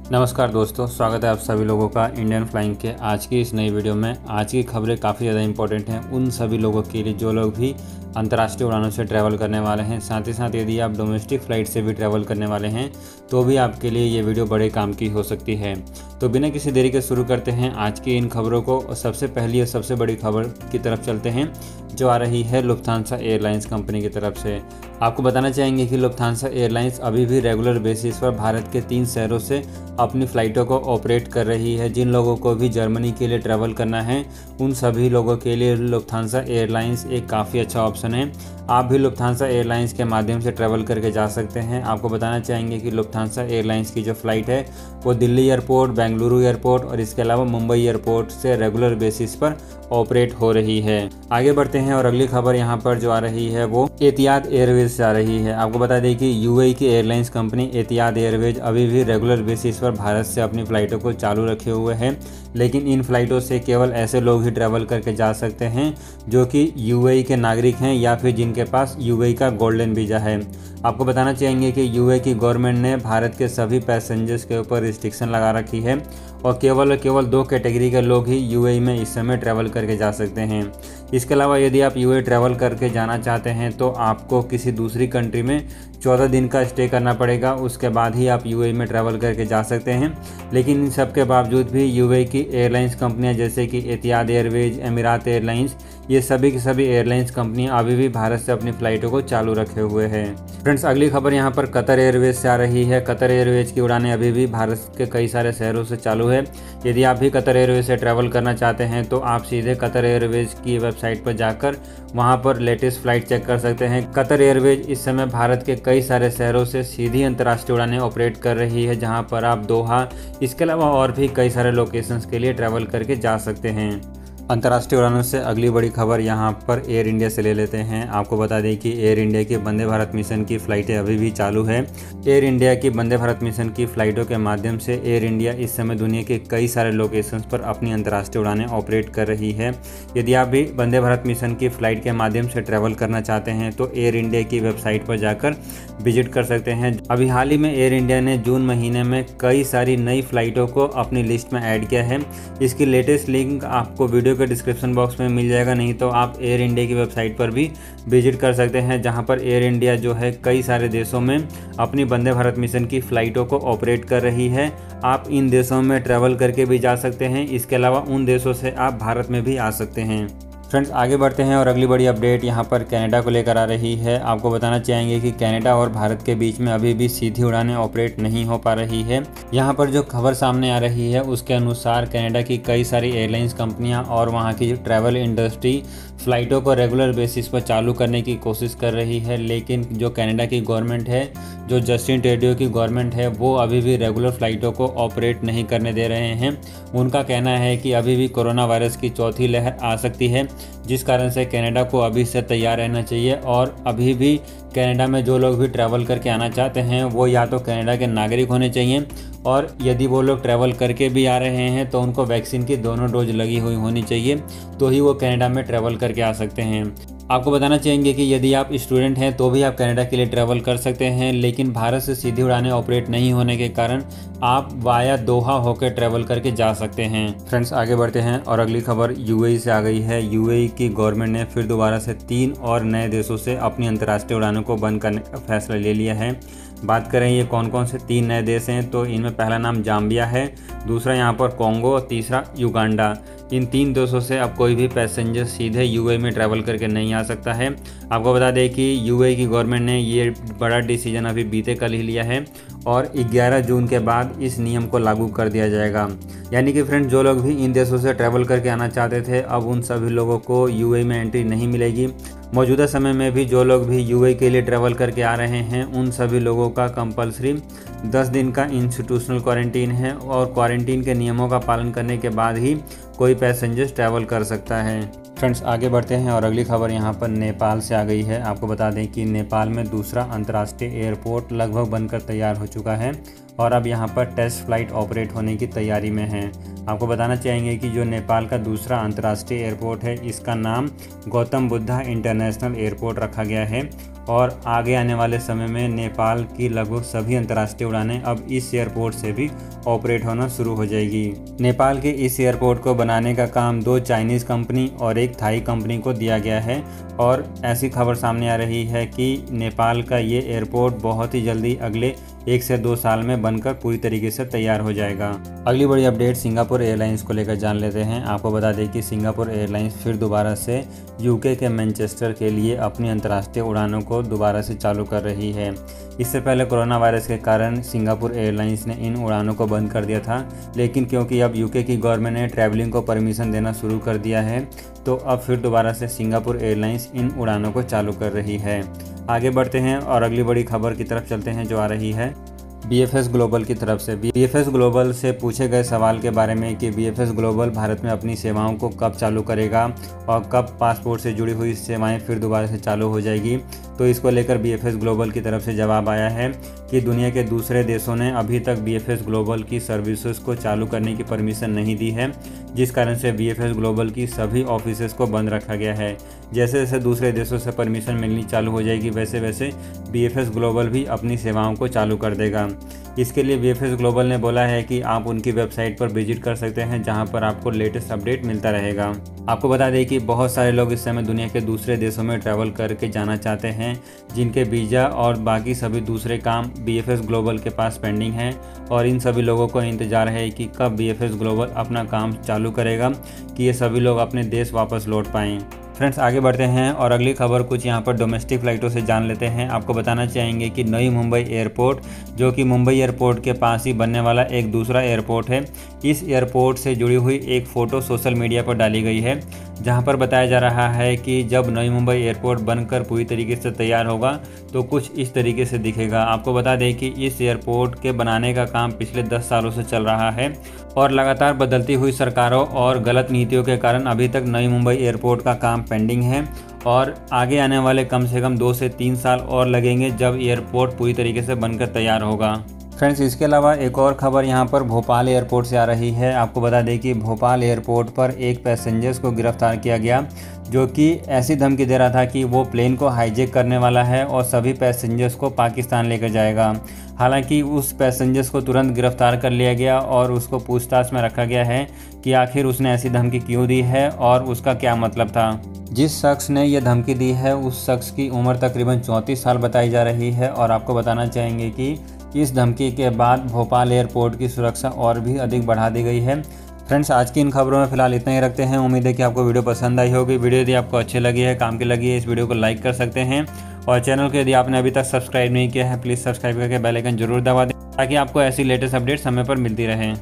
नमस्कार दोस्तों, स्वागत है आप सभी लोगों का इंडियन फ्लाइंग के आज की इस नई वीडियो में। आज की खबरें काफ़ी ज़्यादा इंपॉर्टेंट हैं उन सभी लोगों के लिए जो लोग भी अंतर्राष्ट्रीय उड़ानों से ट्रैवल करने वाले हैं। साथ ही साथ यदि आप डोमेस्टिक फ़्लाइट से भी ट्रैवल करने वाले हैं तो भी आपके लिए ये वीडियो बड़े काम की हो सकती है। तो बिना किसी देरी के शुरू करते हैं आज की इन खबरों को। सबसे पहली और सबसे बड़ी खबर की तरफ चलते हैं जो आ रही है लुफ्थांसा एयरलाइंस कंपनी की तरफ से। आपको बताना चाहेंगे कि लुफ्थांसा एयरलाइंस अभी भी रेगुलर बेसिस पर भारत के 3 शहरों से अपनी फ़्लाइटों को ऑपरेट कर रही है। जिन लोगों को भी जर्मनी के लिए ट्रैवल करना है उन सभी लोगों के लिए लुफ्थांसा एयरलाइंस एक काफ़ी अच्छा ऑप्शन है। आप भी लुफ्थांसा एयरलाइंस के माध्यम से ट्रैवल करके जा सकते हैं। आपको बताना चाहेंगे कि लुफ्थांसा एयरलाइंस की जो फ़्लाइट है वो दिल्ली एयरपोर्ट, बेंगलुरु एयरपोर्ट और इसके अलावा मुंबई एयरपोर्ट से रेगुलर बेसिस पर ऑपरेट हो रही है। आगे बढ़ते हैं और अगली खबर यहाँ पर जो आ रही है वो एतिहाद एयरवेज से आ रही है। आपको बता दें कि यूएई की एयरलाइंस कंपनी एतिहाद एयरवेज अभी भी रेगुलर बेसिस पर भारत से अपनी फ़्लाइटों को चालू रखे हुए हैं, लेकिन इन फ़्लाइटों से केवल ऐसे लोग ही ट्रैवल करके जा सकते हैं जो कि यूएई के नागरिक हैं या फिर जिनके पास यूएई का गोल्डन वीज़ा है। आपको बताना चाहेंगे कि यूएई की गवर्नमेंट ने भारत के सभी पैसेंजर्स के ऊपर रिस्ट्रिक्शन लगा रखी है और केवल 2 कैटेगरी के लोग ही यूएई में इस समय ट्रैवल करके जा सकते हैं। इसके अलावा यदि आप यूएई ट्रैवल करके जाना चाहते हैं तो आपको किसी दूसरी कंट्री में 14 दिन का स्टे करना पड़ेगा, उसके बाद ही आप यूएई में ट्रैवल करके जा सकते हैं। लेकिन इन सब के बावजूद भी यूएई की एयरलाइंस कंपनियां जैसे कि एतिहाद एयरवेज, एमिरात एयरलाइंस, ये सभी की सभी एयरलाइंस कंपनियां अभी भी भारत से अपनी फ़्लाइटों को चालू रखे हुए हैं। फ्रेंड्स, अगली खबर यहाँ पर कतर एयरवेज से आ रही है। कतर एयरवेज की उड़ानें अभी भी भारत के कई सारे शहरों से चालू है। यदि आप भी कतर एयरवेज से ट्रैवल करना चाहते हैं तो आप सीधे कतर एयरवेज की वेबसाइट पर जाकर वहाँ पर लेटेस्ट फ़्लाइट चेक कर सकते हैं। कतर एयरवेज इस समय भारत के कई सारे शहरों से सीधी अंतर्राष्ट्रीय उड़ानें ऑपरेट कर रही है, जहाँ पर आप दोहा, इसके अलावा और भी कई सारे लोकेशंस के लिए ट्रैवल करके जा सकते हैं। अंतर्राष्ट्रीय उड़ानों से अगली बड़ी खबर यहाँ पर एयर इंडिया से ले लेते हैं। आपको बता दें कि एयर इंडिया की वंदे भारत मिशन की फ़्लाइटें अभी भी चालू है। एयर इंडिया की वंदे भारत मिशन की फ़्लाइटों के माध्यम से एयर इंडिया इस समय दुनिया के कई सारे लोकेशंस पर अपनी अंतर्राष्ट्रीय उड़ानें ऑपरेट कर रही है। यदि आप भी वंदे भारत मिशन की फ़्लाइट के माध्यम से ट्रैवल करना चाहते हैं तो एयर इंडिया की वेबसाइट पर जाकर विजिट कर सकते हैं। अभी हाल ही में एयर इंडिया ने जून महीने में कई सारी नई फ़्लाइटों को अपनी लिस्ट में ऐड किया है। इसकी लेटेस्ट लिंक आपको वीडियो के डिस्क्रिप्शन बॉक्स में मिल जाएगा, नहीं तो आप एयर इंडिया की वेबसाइट पर भी विजिट कर सकते हैं, जहां पर एयर इंडिया जो है कई सारे देशों में अपनी वंदे भारत मिशन की फ़्लाइटों को ऑपरेट कर रही है। आप इन देशों में ट्रैवल करके भी जा सकते हैं, इसके अलावा उन देशों से आप भारत में भी आ सकते हैं। फ्रेंड्स, आगे बढ़ते हैं और अगली बड़ी अपडेट यहाँ पर कनाडा को लेकर आ रही है। आपको बताना चाहेंगे कि कनाडा और भारत के बीच में अभी भी सीधी उड़ानें ऑपरेट नहीं हो पा रही है। यहाँ पर जो खबर सामने आ रही है उसके अनुसार कनाडा की कई सारी एयरलाइंस कंपनियाँ और वहाँ की जो ट्रैवल इंडस्ट्री फ़्लाइटों को रेगुलर बेसिस पर चालू करने की कोशिश कर रही है, लेकिन जो कनाडा की गवर्नमेंट है, जो जस्टिन ट्रूडो की गवर्नमेंट है, वो अभी भी रेगुलर फ़्लाइटों को ऑपरेट नहीं करने दे रहे हैं। उनका कहना है कि अभी भी कोरोना वायरस की चौथी लहर आ सकती है, जिस कारण से कनाडा को अभी से तैयार रहना चाहिए। और अभी भी कनाडा में जो लोग भी ट्रैवल करके आना चाहते हैं वो या तो कनाडा के नागरिक होने चाहिए, और यदि वो लोग ट्रैवल करके भी आ रहे हैं तो उनको वैक्सीन की दोनों डोज लगी हुई होनी चाहिए, तो ही वो कनाडा में ट्रैवल करके आ सकते हैं। आपको बताना चाहेंगे कि यदि आप स्टूडेंट हैं तो भी आप कनाडा के लिए ट्रैवल कर सकते हैं, लेकिन भारत से सीधी उड़ानें ऑपरेट नहीं होने के कारण आप वाया दोहा होकर ट्रैवल करके जा सकते हैं। फ्रेंड्स, आगे बढ़ते हैं और अगली खबर यूएई से आ गई है। यूएई की गवर्नमेंट ने फिर दोबारा से 3 और नए देशों से अपनी अंतर्राष्ट्रीय उड़ानों को बंद करने का फैसला ले लिया है। बात करें ये कौन कौन से 3 नए देश हैं तो इनमें पहला नाम जाम्बिया है, दूसरा यहाँ पर कॉन्गो और तीसरा युगांडा। इन 3 देशों से अब कोई भी पैसेंजर सीधे यूएई में ट्रैवल करके नहीं आ सकता है। आपको बता दें कि यूएई की गवर्नमेंट ने ये बड़ा डिसीजन अभी बीते कल ही लिया है और 11 जून के बाद इस नियम को लागू कर दिया जाएगा। यानी कि फ्रेंड्स, जो लोग भी इन देशों से ट्रैवल करके आना चाहते थे अब उन सभी लोगों को यूएई में एंट्री नहीं मिलेगी। मौजूदा समय में भी जो लोग भी यूएई के लिए ट्रैवल करके आ रहे हैं उन सभी लोगों का कंपलसरी 10 दिन का इंस्टीट्यूशनल क्वारंटीन है, और क्वारंटीन के नियमों का पालन करने के बाद ही कोई पैसेंजर ट्रैवल कर सकता है। फ्रेंड्स, आगे बढ़ते हैं और अगली खबर यहाँ पर नेपाल से आ गई है। आपको बता दें कि नेपाल में दूसरा अंतर्राष्ट्रीय एयरपोर्ट लगभग बनकर तैयार हो चुका है और अब यहाँ पर टेस्ट फ्लाइट ऑपरेट होने की तैयारी में है। आपको बताना चाहेंगे कि जो नेपाल का दूसरा अंतर्राष्ट्रीय एयरपोर्ट है, इसका नाम गौतम बुद्धा इंटरनेशनल एयरपोर्ट रखा गया है और आगे आने वाले समय में नेपाल की लगभग सभी अंतर्राष्ट्रीय उड़ानें अब इस एयरपोर्ट से भी ऑपरेट होना शुरू हो जाएगी। नेपाल के इस एयरपोर्ट को बनाने का काम 2 चाइनीज़ कंपनी और एक थाई कंपनी को दिया गया है और ऐसी खबर सामने आ रही है कि नेपाल का ये एयरपोर्ट बहुत ही जल्दी अगले 1 से 2 साल में बनकर पूरी तरीके से तैयार हो जाएगा। अगली बड़ी अपडेट सिंगापुर एयरलाइंस को लेकर जान लेते हैं। आपको बता दें कि सिंगापुर एयरलाइंस फिर दोबारा से यूके के मैनचेस्टर के लिए अपनी अंतर्राष्ट्रीय उड़ानों को दोबारा से चालू कर रही है। इससे पहले कोरोना वायरस के कारण सिंगापुर एयरलाइंस ने इन उड़ानों को बंद कर दिया था, लेकिन क्योंकि अब यूके की गवर्नमेंट ने ट्रैवलिंग को परमिशन देना शुरू कर दिया है, तो अब फिर दोबारा से सिंगापुर एयरलाइंस इन उड़ानों को चालू कर रही है। आगे बढ़ते हैं और अगली बड़ी खबर की तरफ चलते हैं जो आ रही है BFS ग्लोबल की तरफ से। BFS ग्लोबल से पूछे गए सवाल के बारे में कि BFS ग्लोबल भारत में अपनी सेवाओं को कब चालू करेगा और कब पासपोर्ट से जुड़ी हुई सेवाएं फिर दोबारा से चालू हो जाएगी, तो इसको लेकर BFS ग्लोबल की तरफ से जवाब आया है कि दुनिया के दूसरे देशों ने अभी तक BFS ग्लोबल की सर्विसेज को चालू करने की परमिशन नहीं दी है, जिस कारण से BFS ग्लोबल की सभी ऑफिसेज को बंद रखा गया है। जैसे जैसे दूसरे देशों से परमिशन मिलनी चालू हो जाएगी, वैसे वैसे BFS ग्लोबल भी अपनी सेवाओं को चालू कर देगा। इसके लिए BFS ग्लोबल ने बोला है कि आप उनकी वेबसाइट पर विजिट कर सकते हैं, जहां पर आपको लेटेस्ट अपडेट मिलता रहेगा। आपको बता दें कि बहुत सारे लोग इस समय दुनिया के दूसरे देशों में ट्रैवल करके जाना चाहते हैं, जिनके वीज़ा और बाकी सभी दूसरे काम BFS ग्लोबल के पास पेंडिंग हैं और इन सभी लोगों को इंतज़ार है कि कब BFS ग्लोबल अपना काम चालू करेगा कि ये सभी लोग अपने देश वापस लौट पाएँ। फ्रेंड्स, आगे बढ़ते हैं और अगली खबर कुछ यहाँ पर डोमेस्टिक फ़्लाइटों से जान लेते हैं। आपको बताना चाहेंगे कि नई मुंबई एयरपोर्ट, जो कि मुंबई एयरपोर्ट के पास ही बनने वाला एक दूसरा एयरपोर्ट है, इस एयरपोर्ट से जुड़ी हुई एक फ़ोटो सोशल मीडिया पर डाली गई है, जहाँ पर बताया जा रहा है कि जब नई मुंबई एयरपोर्ट बनकर पूरी तरीके से तैयार होगा तो कुछ इस तरीके से दिखेगा। आपको बता दें कि इस एयरपोर्ट के बनाने का काम पिछले 10 सालों से चल रहा है और लगातार बदलती हुई सरकारों और गलत नीतियों के कारण अभी तक नई मुंबई एयरपोर्ट का काम पेंडिंग है और आगे आने वाले कम से कम 2 से 3 साल और लगेंगे जब एयरपोर्ट पूरी तरीके से बनकर तैयार होगा। फ्रेंड्स, इसके अलावा एक और खबर यहाँ पर भोपाल एयरपोर्ट से आ रही है। आपको बता दें कि भोपाल एयरपोर्ट पर एक पैसेंजर्स को गिरफ्तार किया गया, जो कि ऐसी धमकी दे रहा था कि वो प्लेन को हाईजैक करने वाला है और सभी पैसेंजर्स को पाकिस्तान लेकर जाएगा। हालांकि उस पैसेंजर्स को तुरंत गिरफ्तार कर लिया गया और उसको पूछताछ में रखा गया है कि आखिर उसने ऐसी धमकी क्यों दी है और उसका क्या मतलब था। जिस शख्स ने यह धमकी दी है उस शख्स की उम्र तकरीबन 34 साल बताई जा रही है और आपको बताना चाहेंगे कि इस धमकी के बाद भोपाल एयरपोर्ट की सुरक्षा और भी अधिक बढ़ा दी गई है। फ्रेंड्स, आज की इन खबरों में फिलहाल इतना ही रखते हैं। उम्मीद है कि आपको वीडियो पसंद आई होगी। वीडियो यदि आपको अच्छी लगी है, काम की लगी है, इस वीडियो को लाइक कर सकते हैं और चैनल को यदि आपने अभी तक सब्सक्राइब नहीं किया है, प्लीज़ सब्सक्राइब करके बेल आइकन जरूर दबा दें ताकि आपको ऐसी लेटेस्ट अपडेट समय पर मिलती रहें।